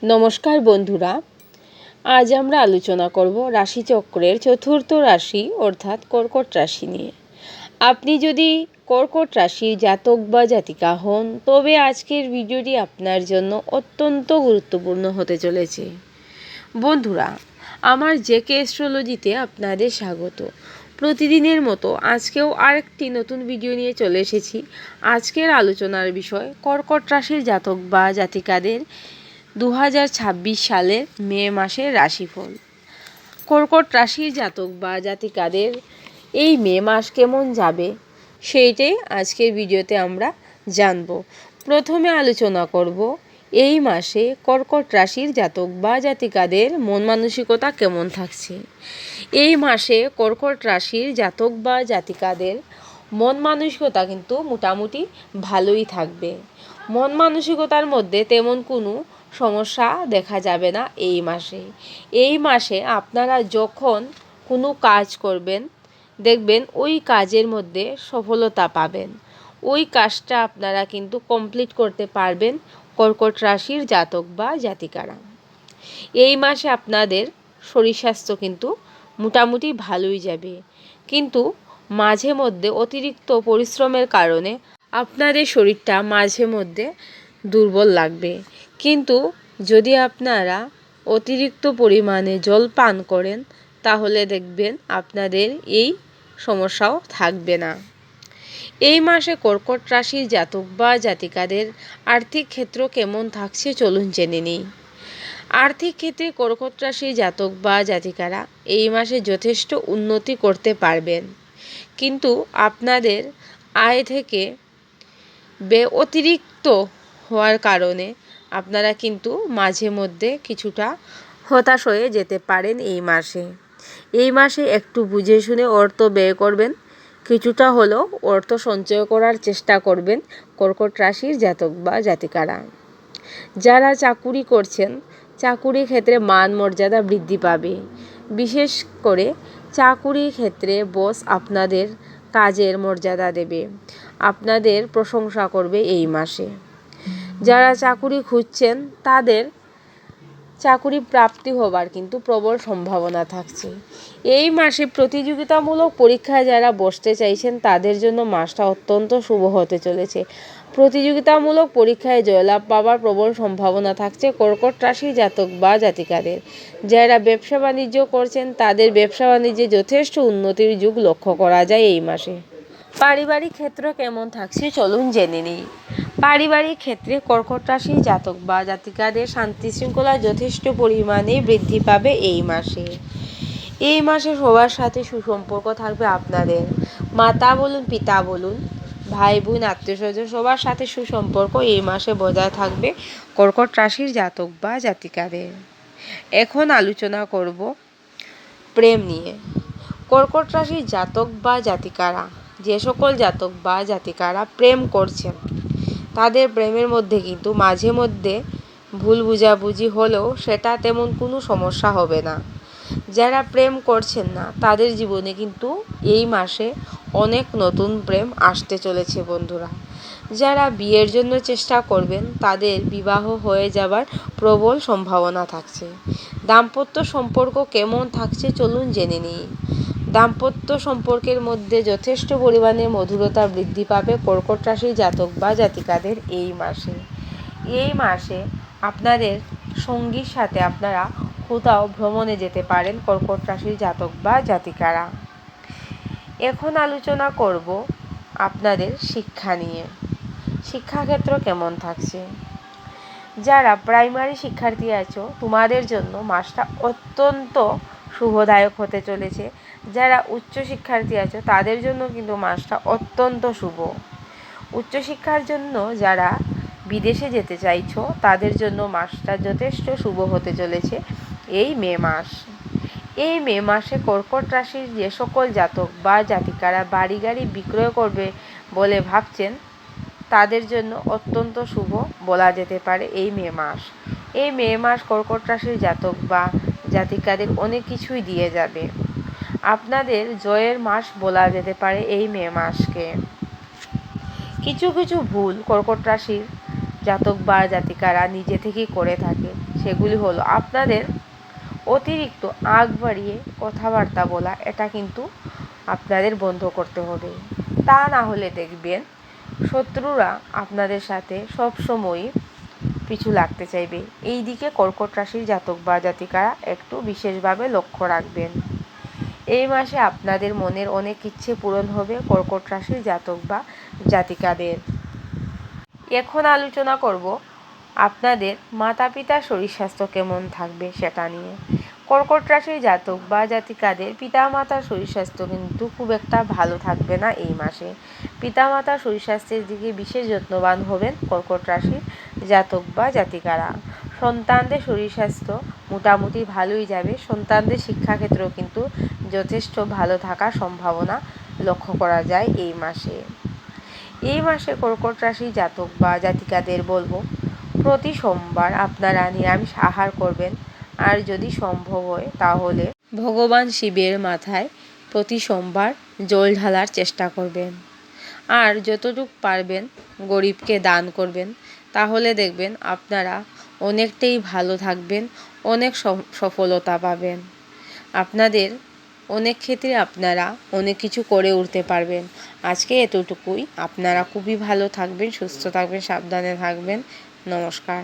নমস্কার বন্ধুরা, আজ আমরা আলোচনা করব রাশিচক্রের চতুর্থ রাশি অর্থাৎ কর্কট রাশি নিয়ে। আপনি যদি কর্কট রাশির জাতক বা জাতিকা হন তবে আজকের ভিডিওটি আপনার জন্য অত্যন্ত গুরুত্বপূর্ণ হতে চলেছে। বন্ধুরা, আমার জেকে অ্যাস্ট্রোলজিতে আপনাদের স্বাগত। প্রতিদিনের মতো আজকেও আরেকটি নতুন ভিডিও নিয়ে চলে এসেছি। আজকের আলোচনার বিষয় কর্কট রাশির জাতক বা জাতিকাদের 2026 সালের মে মাসের রাশিফল। কর্কট রাশির জাতক বা জাতিকাদের এই মে মাস কেমন যাবে সেইটাই আজকের ভিডিওতে আমরা জানব। প্রথমে আলোচনা করব এই মাসে কর্কট রাশির জাতক বা জাতিকাদের মন মানসিকতা কেমন থাকছে। এই মাসে কর্কট রাশির জাতক বা জাতিকাদের মন মানসিকতা কিন্তু মোটামুটি ভালোই থাকবে। মন মানসিকতার মধ্যে তেমন কোনো সমস্যা দেখা যাবে না এই মাসে আপনারা যখন কোনো কাজ করবেন দেখবেন ওই কাজের মধ্যে সফলতা পাবেন। ওই কাজটা আপনারা কিন্তু কমপ্লিট করতে পারবেন কর্কট রাশির জাতক বা জাতিকারা। এই মাসে আপনাদের শরীর স্বাস্থ্য কিন্তু মোটামুটি ভালোই যাবে, কিন্তু মাঝে মধ্যে অতিরিক্ত পরিশ্রমের কারণে আপনাদের শরীরটা মাঝে মধ্যে দুর্বল লাগবে। কিন্তু যদি আপনারা অতিরিক্ত পরিমাণে জল পান করেন তাহলে দেখবেন আপনাদের এই সমস্যাও থাকবে না। এই মাসে কর্কট রাশির জাতক বা জাতিকাদের আর্থিক ক্ষেত্র কেমন থাকছে চলুন জেনে নিই। আর্থিক ক্ষেত্রে কর্কট রাশির জাতক বা জাতিকারা এই মাসে যথেষ্ট উন্নতি করতে পারবেন, কিন্তু আপনাদের আয় থেকে অতিরিক্ত হওয়ার কারণে আপনারা কিন্তু মাঝে মধ্যে কিছুটা হতাশ হয়ে যেতে পারেন। এই মাসে একটু বুঝে শুনে অর্থ ব্যয় করবেন, কিছুটা হলেও অর্থ সঞ্চয় করার চেষ্টা করবেন কর্কট রাশির জাতক বা জাতিকারা। যারা চাকুরি করছেন চাকুরি ক্ষেত্রে মান মর্যাদা বৃদ্ধি পাবে। বিশেষ করে চাকুরি ক্ষেত্রে বস আপনাদের কাজের মর্যাদা দেবে, আপনাদের প্রশংসা করবে এই মাসে। যারা চাকুরি খুঁজছেন তাদের চাকুরি প্রাপ্তি হবার কিন্তু প্রবল সম্ভাবনা থাকছে। এই মাসে প্রতিযোগিতামূলক পরীক্ষায় যারা বসতে চাইছেন তাদের জন্য মাসটা অত্যন্ত শুভ হতে চলেছে। প্রতিযোগিতামূলক পরীক্ষায় জয়লাভ পাওয়ার প্রবল সম্ভাবনা থাকছে কর্কট রাশির জাতক বা জাতিকাদের। যারা ব্যবসা বাণিজ্য করছেন তাদের ব্যবসা বাণিজ্যে যথেষ্ট উন্নতির যুগ লক্ষ্য করা যায় এই মাসে। পারিবারিক ক্ষেত্র কেমন থাকছে চলুন জেনে নিই। পারিবারিক ক্ষেত্রে কর্কট রাশির জাতক বা জাতিকাদের শান্তি শৃঙ্খলা যথেষ্ট পরিমাণে বৃদ্ধি পাবে এই মাসে সবার সাথে সুসম্পর্ক থাকবে আপনাদের। মাতা বলুন, পিতা বলুন, ভাই বোন, আত্মীয় স্বজন সবার সাথে সুসম্পর্ক এই মাসে বজায় থাকবে কর্কট রাশির জাতক বা জাতিকাদের। এখন আলোচনা করব প্রেম নিয়ে। কর্কট রাশির জাতক বা জাতিকারা, যে সকল জাতক বা জাতিকারা প্রেম করছেন তাদের প্রেমের মধ্যে কিন্তু মাঝে মধ্যে ভুল বুঝাবুঝি হলেও সেটা তেমন কোনো সমস্যা হবে না। যারা প্রেম করছেন না তাদের জীবনে কিন্তু এই মাসে অনেক নতুন প্রেম আসতে চলেছে বন্ধুরা। যারা বিয়ের জন্য চেষ্টা করবেন তাদের বিবাহ হয়ে যাবার প্রবল সম্ভাবনা থাকছে। দাম্পত্য সম্পর্ক কেমন থাকছে চলুন জেনে নিই। দাম্পত্য সম্পর্কের মধ্যে যথেষ্ট পরিমাণে মধুরতা বৃদ্ধি পাবে কর্কট রাশির জাতক বা জাতিকাদের এই মাসে আপনাদের সঙ্গীর সাথে আপনারা কোথাও ভ্রমণে যেতে পারেন কর্কট রাশির জাতক বা জাতিকারা। এখন আলোচনা করব আপনাদের শিক্ষা নিয়ে। শিক্ষাক্ষেত্র কেমন থাকছে। যারা প্রাইমারি শিক্ষার্থী আছো তোমাদের জন্য মাসটা অত্যন্ত শুভদায়ক হতে চলেছে। যারা উচ্চ শিক্ষার্থী আছো তাদের জন্য কিন্তু মাসটা অত্যন্ত শুভ। উচ্চশিক্ষার জন্য যারা বিদেশে যেতে চাইছো তাদের জন্য মাসটা যথেষ্ট শুভ হতে চলেছে এই মে মাসে কর্কট রাশির যে সকল জাতক বা জাতিকারা বাড়ি গাড়ি বিক্রয় করবে বলে ভাবছেন তাদের জন্য অত্যন্ত শুভ বলা যেতে পারে এই মে মাস কর্কট রাশির জাতক বা জাতিকাদের অনেক কিছুই দিয়ে যাবে। আপনাদের জয়ের মাস বলা যেতে পারে এই মে মাসকে। কিছু ভুল কর্কট রাশির জাতক বা জাতিকারা নিজে থেকেই করে থাকে সেগুলি হলো আপনাদের অতিরিক্ত আগ বাড়িয়ে কথাবার্তা বলা, এটা কিন্তু আপনাদের বন্ধ করতে হবে। তা না হলে দেখবেন শত্রুরা আপনাদের সাথে সবসময়ই পিছু লাগতে চাইবে। এই দিকে কর্কট রাশির জাতক বা জাতিকারা একটু বিশেষভাবে লক্ষ্য রাখবেন। এই মাসে আপনাদের মনের অনেক ইচ্ছে পূরণ হবে কর্কট রাশির জাতক বা জাতিকাদের। এখন আলোচনা করব আপনাদের মাতা পিতার শরীর স্বাস্থ্য কেমন থাকবে সেটা নিয়ে। কর্কট রাশির জাতক বা জাতিকাদের পিতামাতার শরীর স্বাস্থ্য কিন্তু খুব একটা ভালো থাকবে না এই মাসে। পিতামাতার শরীর স্বাস্থ্যের দিকে বিশেষ যত্নবান হবেন কর্কট রাশির জাতক বা জাতিকারা। সন্তানদের শরীর স্বাস্থ্য মোটামুটি ভালোই যাবে। সন্তানদের শিক্ষাক্ষেত্রেও কিন্তু যথেষ্ট ভালো থাকার সম্ভাবনা লক্ষ্য করা যায় এই মাসে। এই মাসে কর্কট রাশির জাতক বা জাতিকাদের বলবো, প্রতি সোমবার আপনারা নিরামিষ আহার করবেন। আর যদি সম্ভব হয় তাহলে ভগবান শিবের মাথায় প্রতি সোমবার জল ঢালার চেষ্টা করবেন। আর যতটুকু পারবেন গরিবকে দান করবেন। তাহলে দেখবেন আপনারা অনেকটাই ভালো থাকবেন, অনেক সফলতা পাবেন। আপনাদের অনেক ক্ষেত্রে আপনারা অনেক কিছু করে উঠতে পারবেন। আজকে এতটুকুই। আপনারা খুবই ভালো থাকবেন, সুস্থ থাকবেন, সাবধানে থাকবেন। নমস্কার।